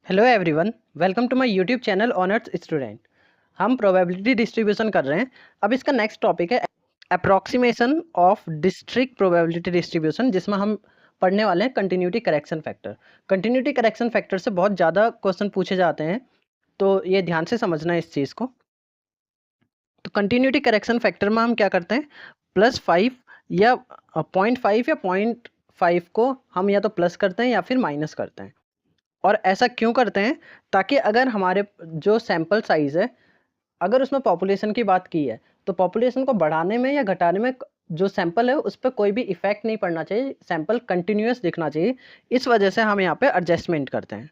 Hello everyone, welcome to my YouTube channel honours student. हम probability distribution कर रहे हैं। अब इसका नेक्स्ट टॉपिक है approximation of discrete probability distribution, जिसमें हम पढ़ने वाले हैं continuity correction factor. Continuity correction factor से बहुत ज़्यादा क्वेश्चन पूछे जाते हैं, तो ये ध्यान से समझना है इस चीज़ को। तो कंटिन्यूटी करेक्शन फैक्टर में हम क्या करते हैं, +5 या 0.5 या 0.5 को हम या तो प्लस करते हैं या फिर माइनस करते हैं। और ऐसा क्यों करते हैं, ताकि अगर हमारे जो सैंपल साइज़ है, अगर उसमें पॉपुलेशन की बात की है, तो पॉपुलेशन को बढ़ाने में या घटाने में जो सैंपल है उस पर कोई भी इफेक्ट नहीं पड़ना चाहिए, सैंपल कंटिन्यूअस दिखना चाहिए। इस वजह से हम यहाँ पे एडजस्टमेंट करते हैं।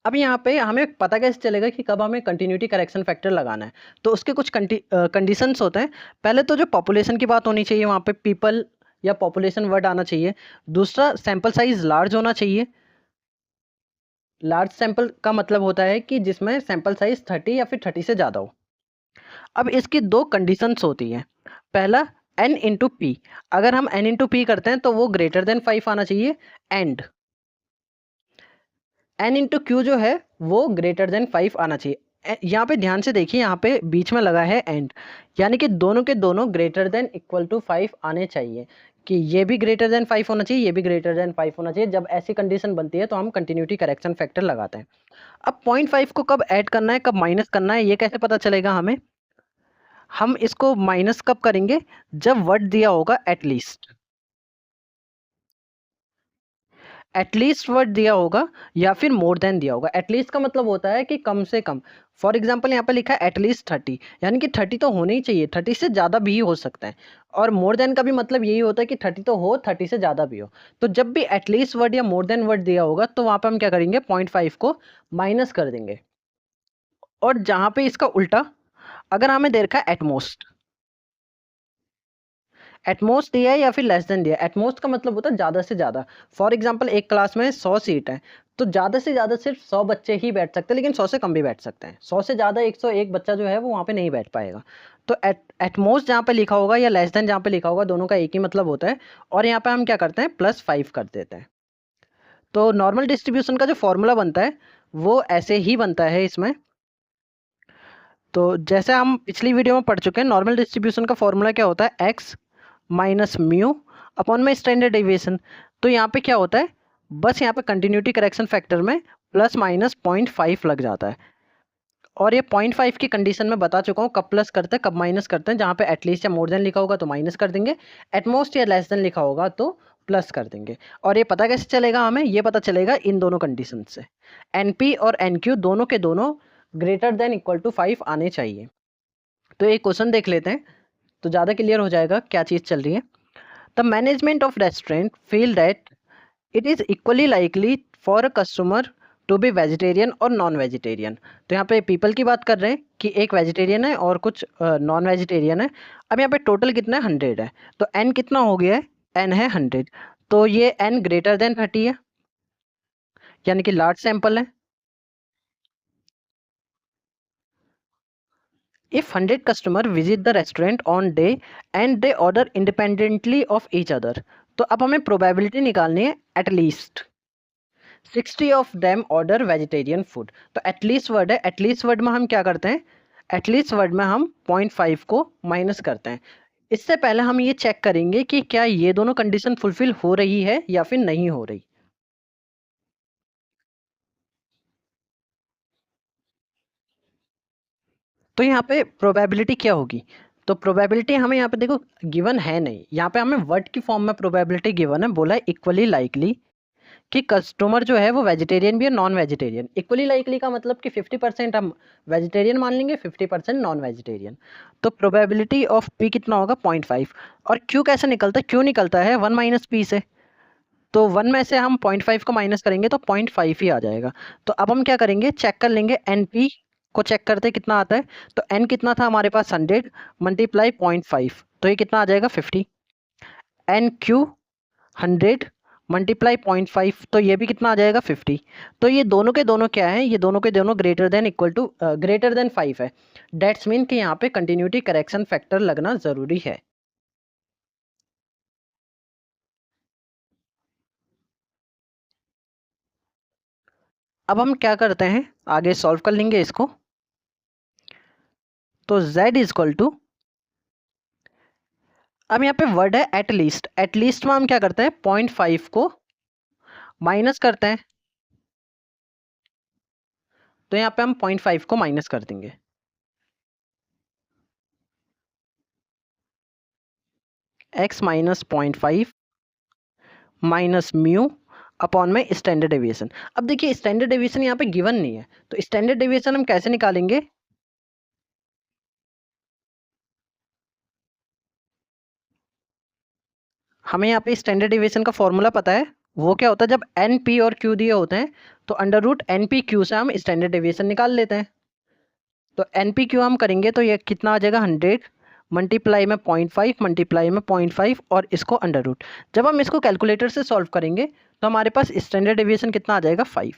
अब यहाँ पे हमें पता कैसे चलेगा कि कब हमें कंटिन्यूटी करेक्शन फैक्टर लगाना है, तो उसके कुछ कंडीशंस होते हैं। पहले तो जो पॉपुलेशन की बात होनी चाहिए, वहाँ पे पीपल या पॉपुलेशन वर्ड आना चाहिए। दूसरा, सैंपल साइज लार्ज होना चाहिए। लार्ज सैंपल का मतलब होता है कि जिसमें सैंपल साइज 30 या फिर 30 से ज़्यादा हो। अब इसकी दो कंडीशंस होती हैं। पहला, n इंटू पी। अगर हम n इंटू पी करते हैं तो वो ग्रेटर देन 5 आना चाहिए। एंड n इंटू क्यू जो है वो ग्रेटर देन 5 आना चाहिए। यहाँ पे ध्यान से देखिए, यहाँ पे बीच में लगा है एंड, यानी कि दोनों के दोनों ग्रेटर देन इक्वल टू 5 आने चाहिए, कि ये भी ग्रेटर देन 5 होना चाहिए, ये भी ग्रेटर देन 5 होना चाहिए। जब ऐसी कंडीशन बनती है तो हम कंटिन्यूटी करेक्शन फैक्टर लगाते हैं। अब 0.5 को कब ऐड करना है, कब माइनस करना है, ये कैसे पता चलेगा हमें? हम इसको माइनस कब करेंगे, जब वर्ड दिया होगा एटलीस्ट। एटलीस्ट वर्ड दिया होगा या फिर मोर देन दिया होगा। एटलीस्ट का मतलब होता है कि कम से कम। फॉर एग्जाम्पल यहाँ पे लिखा है एटलीस्ट 30, यानी कि 30 तो होना ही चाहिए, 30 से ज़्यादा भी हो सकता है। और मोर देन का भी मतलब यही होता है कि 30 तो हो, 30 से ज़्यादा भी हो। तो जब भी एटलीस्ट वर्ड या मोर देन वर्ड दिया होगा तो वहाँ पे हम क्या करेंगे, 0.5 को माइनस कर देंगे। और जहाँ पे इसका उल्टा, अगर हमें दे रखा है एटमोस्ट, एटमोस्ट दिया है या फिर लेस देन दिया है। एटमोस्ट का मतलब होता है ज़्यादा से ज़्यादा। फॉर एग्जांपल एक क्लास में 100 सीट है, तो ज़्यादा से ज़्यादा सिर्फ 100 बच्चे ही बैठ सकते हैं, लेकिन 100 से कम भी बैठ सकते हैं। 100 से ज़्यादा 101 बच्चा जो है वो वहाँ पे नहीं बैठ पाएगा। तो एटमोस्ट जहाँ पे लिखा होगा या लेस देन जहाँ पे लिखा होगा, दोनों का एक ही मतलब होता है। और यहाँ पे हम क्या करते हैं, +5 कर देते हैं। तो नॉर्मल डिस्ट्रीब्यूशन का जो फॉर्मूला बनता है वो ऐसे ही बनता है इसमें। तो जैसे हम पिछली वीडियो में पढ़ चुके हैं, नॉर्मल डिस्ट्रीब्यूशन का फॉर्मूला क्या होता है, एक्स माइनस म्यू अपॉन में स्टैंडर्ड डेविएशन। तो यहाँ पे क्या होता है, बस यहाँ पे कंटिन्यूटी करेक्शन फैक्टर में प्लस माइनस 0.5 लग जाता है। और ये 0.5 की कंडीशन में बता चुका हूँ, कब प्लस करते हैं कब माइनस करते हैं। जहाँ पे एटलीस्ट या मोर देन लिखा होगा तो माइनस कर देंगे, एटमोस्ट या लेस देन लिखा होगा तो प्लस कर देंगे। और ये पता कैसे चलेगा हमें, ये पता चलेगा इन दोनों कंडीशन से। एनपी और एनक्यू दोनों के दोनों ग्रेटर देन इक्वल टू 5 आने चाहिए। तो एक क्वेश्चन देख लेते हैं तो ज़्यादा क्लियर हो जाएगा क्या चीज़ चल रही है। The management of restaurant feel that it is equally likely for a customer to be vegetarian और नॉन वेजिटेरियन। तो यहाँ पे पीपल की बात कर रहे हैं कि एक वेजिटेरियन है और कुछ नॉन वेजिटेरियन है। अब यहाँ पे टोटल कितना है, 100 है। तो एन कितना हो गया है, एन है 100। तो ये एन ग्रेटर देन 30 है, यानी कि लार्ज सैंपल है। If 100 customer visit the restaurant on day and they order independently of each other, तो अब हमें प्रोबेबिलिटी निकालनी है at least 60 of them order vegetarian food. तो एटलीस्ट वर्ड है, एटलीस्ट वर्ड में हम क्या करते हैं, एटलीस्ट वर्ड में हम 0.5 को माइनस करते हैं। इससे पहले हम ये चेक करेंगे कि क्या ये दोनों कंडीशन फुलफिल हो रही है या फिर नहीं हो रही। तो यहाँ पे प्रोबेबिलिटी क्या होगी, तो प्रोबेबिलिटी हमें यहाँ पे देखो गिवन है नहीं, यहाँ पे हमें वर्ड की फॉर्म में प्रोबेबिलिटी गिवन है। बोला है इक्वली लाइकली कि कस्टमर जो है वो वेजिटेरियन भी है नॉन वेजिटेरियन। इक्वली लाइकली का मतलब कि 50% हम वेजिटेरियन मान लेंगे, 50% नॉन वेजिटेरियन। तो प्रोबेबिलिटी ऑफ पी कितना होगा, 0.5। और क्यू कैसे निकलता है, क्यू निकलता है 1 माइनस पी से। तो 1 में से हम 0.5 को माइनस करेंगे तो 0.5 ही आ जाएगा। तो अब हम क्या करेंगे, चेक कर लेंगे एन पी को, चेक करते हैं कितना आता है। तो एन कितना था हमारे पास, 100 मल्टीप्लाई 0.5, तो ये कितना आ जाएगा 50। एन क्यू 100 मल्टीप्लाई 0.5, तो ये भी कितना आ जाएगा 50। तो ये दोनों के दोनों क्या है, ये दोनों के दोनों greater than equal to greater than 5 है। डेट्स मीन कि यहाँ पे कंटिन्यूटी करेक्शन फैक्टर लगना ज़रूरी है। अब हम क्या करते हैं, आगे सॉल्व कर लेंगे इसको। तो z इज इक्वल टू, अब यहाँ पे वर्ड है एटलीस्ट, एटलीस्ट में हम क्या करते हैं 0.5 को माइनस करते हैं। तो यहाँ पे हम 0.5 को माइनस कर देंगे। x minus 0.5 minus mu upon में स्टैंडर्ड डेविएशन। अब देखिए स्टैंडर्ड डेविएशन यहाँ पे गिवन नहीं है, तो स्टैंडर्ड डेविएशन हम कैसे निकालेंगे। हमें यहाँ पे स्टैंडर्ड डेविएशन का फॉर्मूला पता है, वो क्या होता है, जब एन पी और क्यू दिए होते हैं तो under root N P Q से हम स्टैंडर्ड डेविएशन निकाल लेते हैं। तो एन पी क्यू हम करेंगे तो ये कितना आ जाएगा 100 मल्टीप्लाई में 0.5 मल्टीप्लाई में 0.5 और इसको अंडर रूट। जब हम इसको कैलकुलेटर से सॉल्व करेंगे तो हमारे पास स्टैंडर्ड डेविएशन कितना आ जाएगा 5।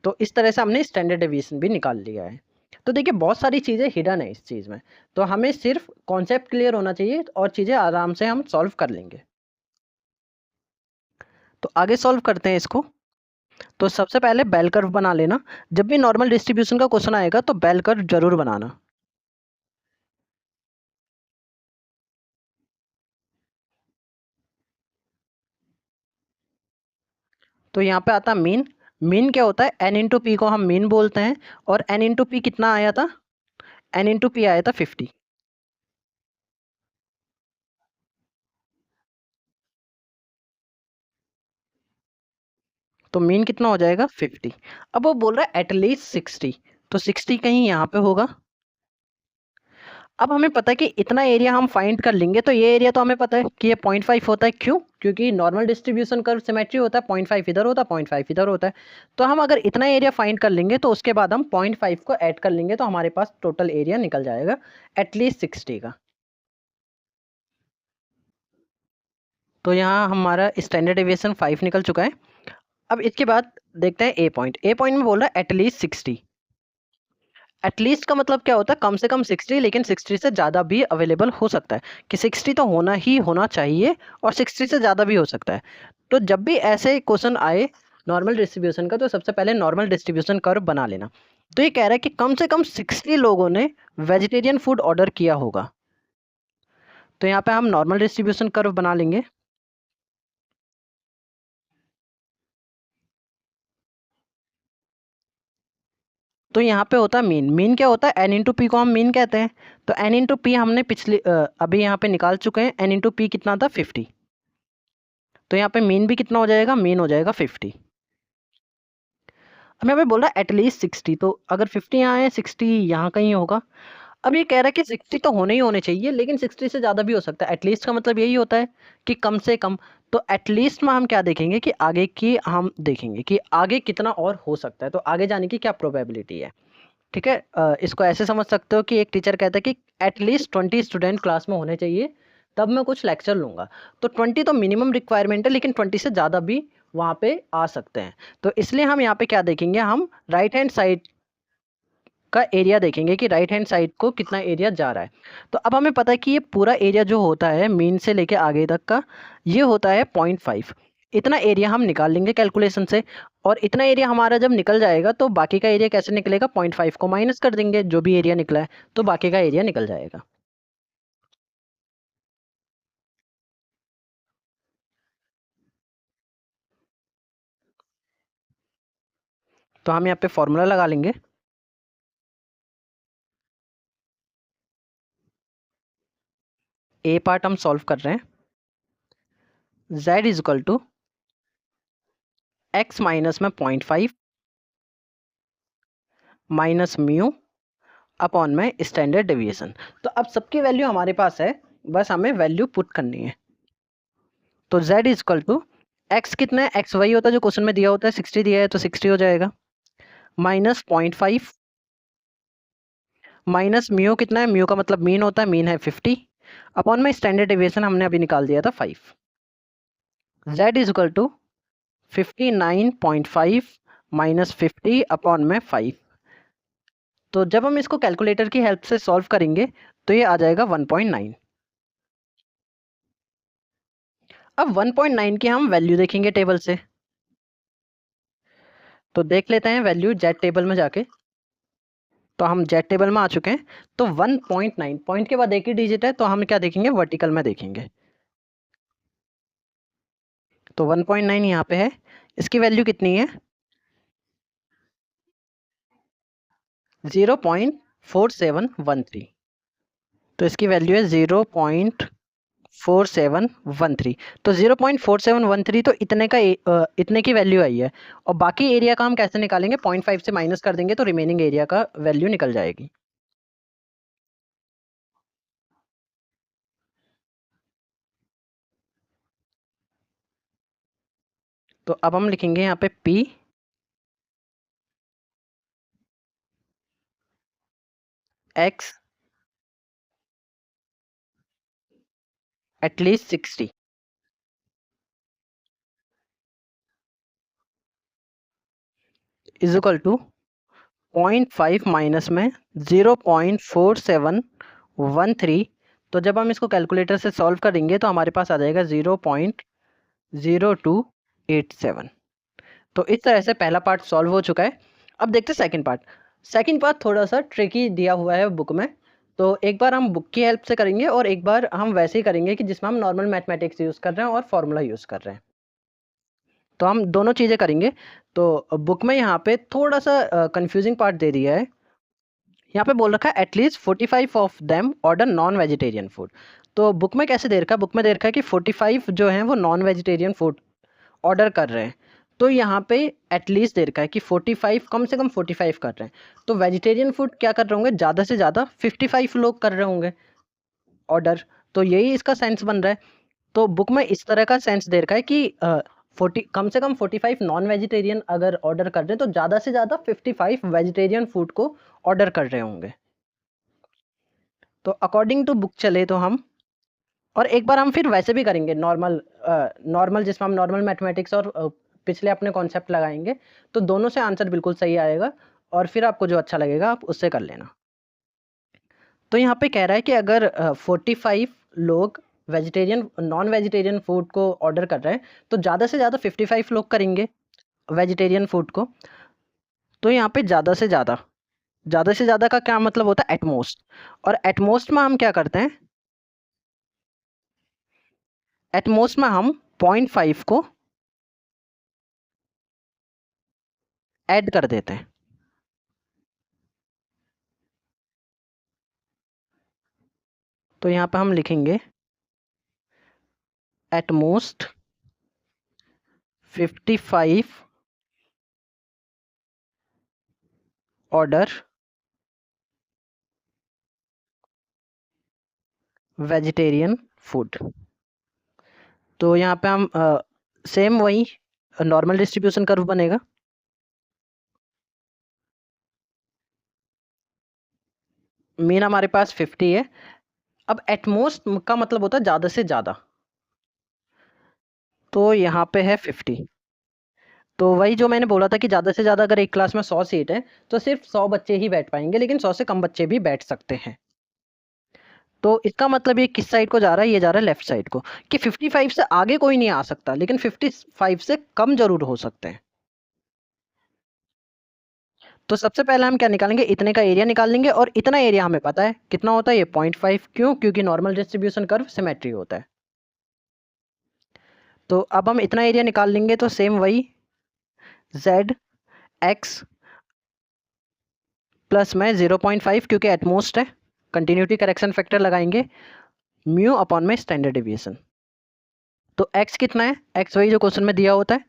तो इस तरह से हमने स्टैंडर्ड डेविएशन भी निकाल लिया है। तो देखिए बहुत सारी चीज़ें हिडन है इस चीज़ में, तो हमें सिर्फ कॉन्सेप्ट क्लियर होना चाहिए और चीज़ें आराम से हम सॉल्व कर लेंगे। तो आगे सॉल्व करते हैं इसको। तो सबसे पहले बेल कर्व बना लेना, जब भी नॉर्मल डिस्ट्रीब्यूशन का क्वेश्चन आएगा तो बेल कर्व जरूर बनाना। तो यहाँ पे आता मीन। मीन क्या होता है, एन इंटू पी को हम मीन बोलते हैं, और एन इंटू पी कितना आया था, एन इंटू पी आया था 50। तो मीन कितना हो जाएगा 50। अब वो बोल रहा है एटलीस्ट 60, तो 60 कहीं यहाँ पे होगा। अब हमें पता है कि इतना एरिया हम फाइंड कर लेंगे, तो ये एरिया तो हमें पता है कि ये 0.5 होता है। क्यों, क्योंकि नॉर्मल डिस्ट्रीब्यूशन कर्व सिमेट्री होता है, 0.5 इधर होता है 0.5 इधर होता है। तो हम अगर इतना एरिया फाइंड कर लेंगे तो उसके बाद हम 0.5 को ऐड कर लेंगे, तो हमारे पास टोटल एरिया निकल जाएगा एटलीस्ट 60 का। तो यहाँ हमारा स्टैंडर्ड डेविएशन 5 निकल चुका है। अब इसके बाद देखते हैं ए पॉइंट। ए पॉइंट में बोल रहा है एटलीस्ट 60। एटलीस्ट का मतलब क्या होता है, कम से कम 60, लेकिन 60 से ज़्यादा भी अवेलेबल हो सकता है, कि 60 तो होना ही होना चाहिए और 60 से ज़्यादा भी हो सकता है। तो जब भी ऐसे क्वेश्चन आए नॉर्मल डिस्ट्रीब्यूशन का, तो सबसे पहले नॉर्मल डिस्ट्रीब्यूशन कर्व बना लेना। तो ये कह रहा है कि कम से कम 60 लोगों ने वेजिटेरियन फूड ऑर्डर किया होगा। तो यहाँ पे हम नॉर्मल डिस्ट्रीब्यूशन कर्व बना लेंगे। तो यहाँ पे होता है मीन। मीन क्या होता है, एन इंटू पी को हम मीन कहते हैं। तो एन इंटू पी हमने पिछले अभी यहाँ पे निकाल चुके हैं। एन इंटू पी कितना था 50। तो यहाँ पे मीन भी कितना हो जाएगा, मीन हो जाएगा 50। अब यहाँ पे बोल रहा है एटलीस्ट 60, तो अगर 50 यहाँ है 60 यहाँ कहीं होगा। अब ये कह रहा है कि 60 तो होने ही होने चाहिए, लेकिन 60 से ज़्यादा भी हो सकता है। एटलीस्ट का मतलब यही होता है कि कम से कम। तो एटलीस्ट में हम क्या देखेंगे कि आगे की हम देखेंगे कि आगे कितना और हो सकता है, तो आगे जाने की क्या प्रोबेबिलिटी है। ठीक है, इसको ऐसे समझ सकते हो कि एक टीचर कहता है कि एटलीस्ट 20 स्टूडेंट क्लास में होने चाहिए, तब मैं कुछ लेक्चर लूँगा। तो 20 तो मिनिमम रिक्वायरमेंट है, लेकिन 20 से ज़्यादा भी वहाँ पे आ सकते हैं। तो इसलिए हम यहाँ पे क्या देखेंगे, हम राइट हैंड साइड का एरिया देखेंगे कि राइट हैंड साइड को कितना एरिया जा रहा है। तो अब हमें पता है कि ये पूरा एरिया जो होता है मीन से लेके आगे तक का, ये होता है 0.5। इतना एरिया हम निकाल लेंगे कैलकुलेशन से, और इतना एरिया हमारा जब निकल जाएगा तो बाकी का एरिया कैसे निकलेगा, 0.5 को माइनस कर देंगे जो भी एरिया निकला है, तो बाकी का एरिया निकल जाएगा। तो हम यहाँ पे फॉर्मूला लगा लेंगे। ए पार्ट हम सॉल्व कर रहे हैं। z is equal to X minus में 0.5 माइनस म्यू अपॉन में स्टैंडर्ड डेविएशन। तो अब सबकी वैल्यू हमारे पास है, बस हमें वैल्यू पुट करनी है। तो z is equal to X कितना है, एक्स वही होता है जो क्वेश्चन में दिया होता है, 60 दिया है तो 60 हो जाएगा, माइनस 0.5 माइनस म्यू कितना है, म्यू का मतलब मीन होता है, मीन है 50 अपॉन में स्टैंडर्ड डेविएशन हमने अभी निकाल दिया था 5। z is equal to 59.5 minus 50 upon में 5। तो जब हम इसको कैलकुलेटर की हेल्प से सॉल्व करेंगे तो ये आ जाएगा 1.9। अब 1.9 की हम वैल्यू देखेंगे टेबल से। तो देख लेते हैं वैल्यू जेड टेबल में जाके। तो हम जेड टेबल में आ चुके हैं। तो 1.9 पॉइंट के बाद एक ही डिजिट है, तो हम क्या देखेंगे, वर्टिकल में देखेंगे। तो 1.9 यहाँ पे है। इसकी वैल्यू कितनी है? 0.4713। तो इसकी वैल्यू है 0.4713। तो 0.4713 तो इतने का इतने की वैल्यू आई है। और बाकी एरिया का हम कैसे निकालेंगे? 0.5 से माइनस कर देंगे तो रिमेनिंग एरिया का वैल्यू निकल जाएगी। तो अब हम लिखेंगे यहाँ पे P x at least 60 is equal to 0.5 minus में 0.4713। तो जब हम इसको कैलकुलेटर से सॉल्व करेंगे तो हमारे पास आ जाएगा 0.0287। तो इस तरह से पहला पार्ट सॉल्व हो चुका है। अब देखते हैं सेकंड पार्ट। सेकंड पार्ट थोड़ा सा ट्रिकी दिया हुआ है बुक में। तो एक बार हम बुक की हेल्प से करेंगे और एक बार हम वैसे ही करेंगे कि जिसमें हम नॉर्मल मैथमेटिक्स यूज़ कर रहे हैं और फॉर्मूला यूज़ कर रहे हैं। तो हम दोनों चीज़ें करेंगे। तो बुक में यहाँ पे थोड़ा सा कंफ्यूजिंग पार्ट दे दिया है। यहाँ पे बोल रखा है at least 45 of them order non vegetarian food. तो बुक में कैसे दे रखा है? बुक में दे रखा है कि 45 जो हैं वो नॉन वेजिटेरियन फूड ऑर्डर कर रहे हैं। तो यहाँ पे एटलीस्ट दे रखा है कि 45, कम से कम 45 कर रहे हैं। तो वेजिटेरियन फूड क्या कर रहे होंगे? ज़्यादा से ज़्यादा 55 लोग कर रहे होंगे ऑर्डर। तो यही इसका सेंस बन रहा है। तो बुक में इस तरह का सेंस दे रखा है कि 40 कम से कम 45 नॉन वेजिटेरियन अगर ऑर्डर कर रहे हैं तो ज़्यादा से ज़्यादा 55 वेजिटेरियन फूड को ऑर्डर कर रहे होंगे। तो अकॉर्डिंग टू बुक चले तो हम, और एक बार हम फिर वैसे भी करेंगे नॉर्मल जिसमें हम नॉर्मल मैथमेटिक्स और पिछले अपने कॉन्सेप्ट लगाएंगे। तो दोनों से आंसर बिल्कुल सही आएगा और फिर आपको जो अच्छा लगेगा आप उससे कर लेना। तो यहाँ पे कह रहा है कि अगर 45 लोग वेजिटेरियन नॉन वेजिटेरियन फूड को ऑर्डर कर रहे हैं तो ज़्यादा से ज़्यादा 55 लोग करेंगे वेजिटेरियन फूड को। तो यहाँ पे ज़्यादा से ज़्यादा का क्या मतलब होता है? एटमोस्ट। और एटमोस्ट में हम क्या करते हैं? एटमोस्ट में हम 0.5 को ऐड कर देते हैं। तो यहाँ पे हम लिखेंगे at most 55 order vegetarian food. तो यहाँ पे हम सेम वही नॉर्मल डिस्ट्रीब्यूशन कर्व बनेगा। मीन हमारे पास 50 है। अब एटमोस्ट का मतलब होता है ज़्यादा से ज़्यादा। तो यहाँ पे है 50। तो वही जो मैंने बोला था कि ज़्यादा से ज़्यादा अगर एक क्लास में 100 सीट है तो सिर्फ 100 बच्चे ही बैठ पाएंगे, लेकिन 100 से कम बच्चे भी बैठ सकते हैं। तो इसका मतलब ये किस साइड को जा रहा है? ये जा रहा है लेफ्ट साइड को, कि 55 से आगे कोई नहीं आ सकता लेकिन 55 से कम जरूर हो सकते हैं। तो सबसे पहले हम क्या निकालेंगे? इतने का एरिया निकाल लेंगे। और इतना एरिया हमें पता है कितना होता है, ये 0.5। क्यों? क्योंकि नॉर्मल डिस्ट्रीब्यूशन कर्व सिमेट्री होता है। तो अब हम इतना एरिया निकाल लेंगे। तो सेम वही z x प्लस में 0.5 क्योंकि एटमोस्ट है, कंटिन्यूटी करेक्शन फैक्टर लगाएंगे, म्यू अपॉन में स्टैंडर्ड डेविएशन। तो x कितना है? x वही जो क्वेश्चन में दिया होता है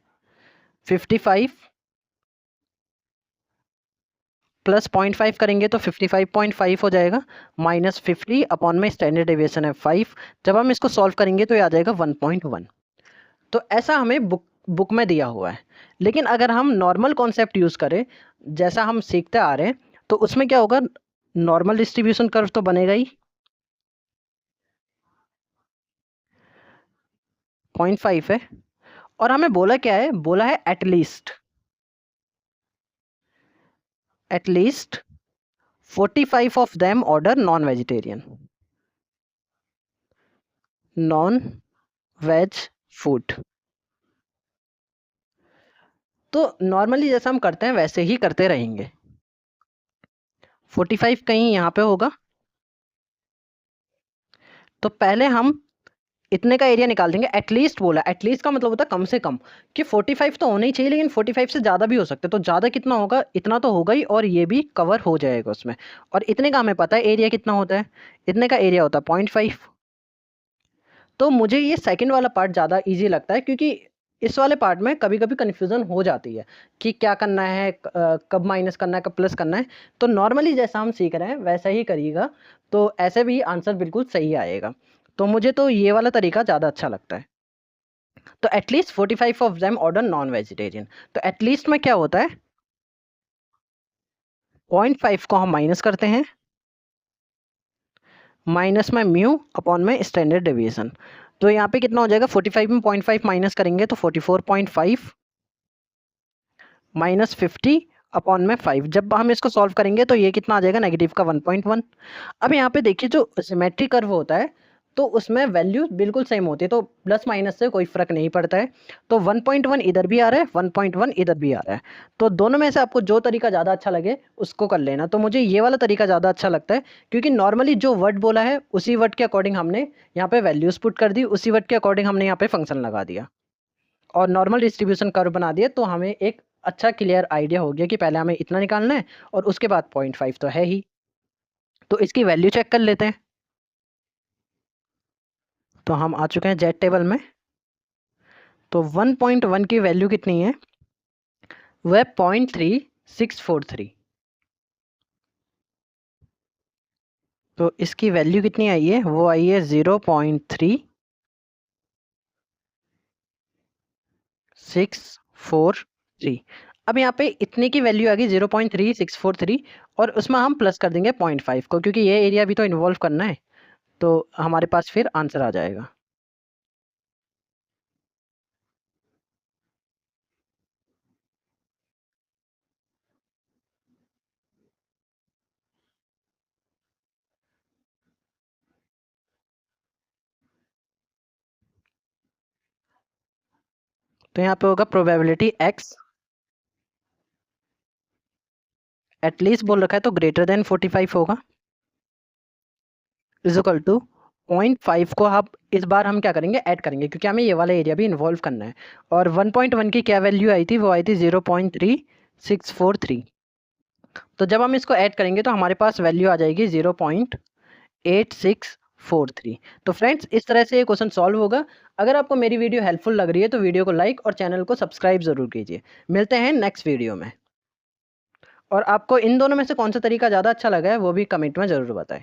55 प्लस 0.5 करेंगे तो 55.5 हो जाएगा, माइनस 50 अपॉन में स्टैंडर्ड डेविएशन है 5। जब हम इसको सॉल्व करेंगे तो ये आ जाएगा 1.1। तो ऐसा हमें बुक में दिया हुआ है। लेकिन अगर हम नॉर्मल कॉन्सेप्ट यूज़ करें जैसा हम सीखते आ रहे हैं तो उसमें क्या होगा? नॉर्मल डिस्ट्रीब्यूशन कर्व तो बनेगा ही, 0.5 है। और हमें बोला क्या है? बोला है at least 45 of them order non veg food. तो नॉर्मली जैसा हम करते हैं वैसे ही करते रहेंगे। 45 कहीं यहाँ पे होगा, तो पहले हम इतने का एरिया निकाल देंगे। एटलीस्ट बोला, एटलीस्ट का मतलब होता है कम से कम, कि 45 तो होना ही चाहिए, लेकिन 45 से ज़्यादा भी हो सकते हैं। तो ज़्यादा कितना होगा, इतना तो होगा ही, और ये भी कवर हो जाएगा उसमें। और इतने का हमें पता है एरिया कितना होता है, इतने का एरिया होता है 0.5। तो मुझे ये सेकंड वाला पार्ट ज़्यादा ईजी लगता है, क्योंकि इस वाले पार्ट में कभी कभी कन्फ्यूज़न हो जाती है कि क्या करना है, कब माइनस करना है, कब प्लस करना है। तो नॉर्मली जैसा हम सीख रहे हैं वैसा ही करिएगा, तो ऐसे भी आंसर बिल्कुल सही आएगा। तो मुझे तो ये वाला तरीका ज़्यादा अच्छा लगता है। तो at least 45 of them order non vegetarian. तो एटलीस्ट में क्या होता है, 0.5 को हम माइनस करते हैं, माइनस में म्यू अपॉन में स्टैंडर्ड डेविएशन। तो यहाँ पे कितना हो जाएगा, 45 में 0.5 माइनस करेंगे तो 44.5 माइनस 50 अपॉन में 5। जब हम इसको सॉल्व करेंगे तो ये कितना आ जाएगा, नेगेटिव का 1.1। अब यहाँ पे देखिए जो सिमेट्री कर्व होता है तो उसमें वैल्यू बिल्कुल सेम होती है, तो प्लस माइनस से कोई फर्क नहीं पड़ता है। तो 1.1 इधर भी आ रहा है, 1.1 इधर भी आ रहा है। तो दोनों में से आपको जो तरीका ज़्यादा अच्छा लगे उसको कर लेना। तो मुझे ये वाला तरीका ज़्यादा अच्छा लगता है, क्योंकि नॉर्मली जो वर्ड बोला है उसी वर्ड के अकॉर्डिंग हमने यहाँ पे वैल्यूज पुट कर दी, उसी वर्ड के अकॉर्डिंग हमने यहाँ पे फंक्शन लगा दिया और नॉर्मल डिस्ट्रीब्यूशन कर्व बना दिया। तो हमें एक अच्छा क्लियर आइडिया हो गया कि पहले हमें इतना निकालना है और उसके बाद 0.5 तो है ही। तो इसकी वैल्यू चेक कर लेते हैं। तो हम आ चुके हैं जेड टेबल में। तो 1.1 की वैल्यू कितनी है, वह 0.3643। तो इसकी वैल्यू कितनी आई है, वो आई है 0.3643। अब यहाँ पे इतने की वैल्यू आ गई 0.3643, और उसमें हम प्लस कर देंगे 0.5 को, क्योंकि ये एरिया भी तो इन्वॉल्व करना है। तो हमारे पास फिर आंसर आ जाएगा। तो यहाँ पे होगा प्रोबेबिलिटी x, एटलीस्ट बोल रखा है तो ग्रेटर देन 45 होगा, इज इक्वल टू 0.5 को आप इस बार हम क्या करेंगे, ऐड करेंगे, क्योंकि हमें ये वाला एरिया भी इन्वॉल्व करना है। और 1.1 की क्या वैल्यू आई थी, वो आई थी 0.3643। तो जब हम इसको ऐड करेंगे तो हमारे पास वैल्यू आ जाएगी 0.8643। तो फ्रेंड्स इस तरह से ये क्वेश्चन सॉल्व होगा। अगर आपको मेरी वीडियो हेल्पफुल लग रही है तो वीडियो को लाइक और चैनल को सब्सक्राइब ज़रूर कीजिए। मिलते हैं नेक्स्ट वीडियो में। और आपको इन दोनों में से कौन सा तरीका ज़्यादा अच्छा लगा है वो भी कमेंट में ज़रूर बताएं।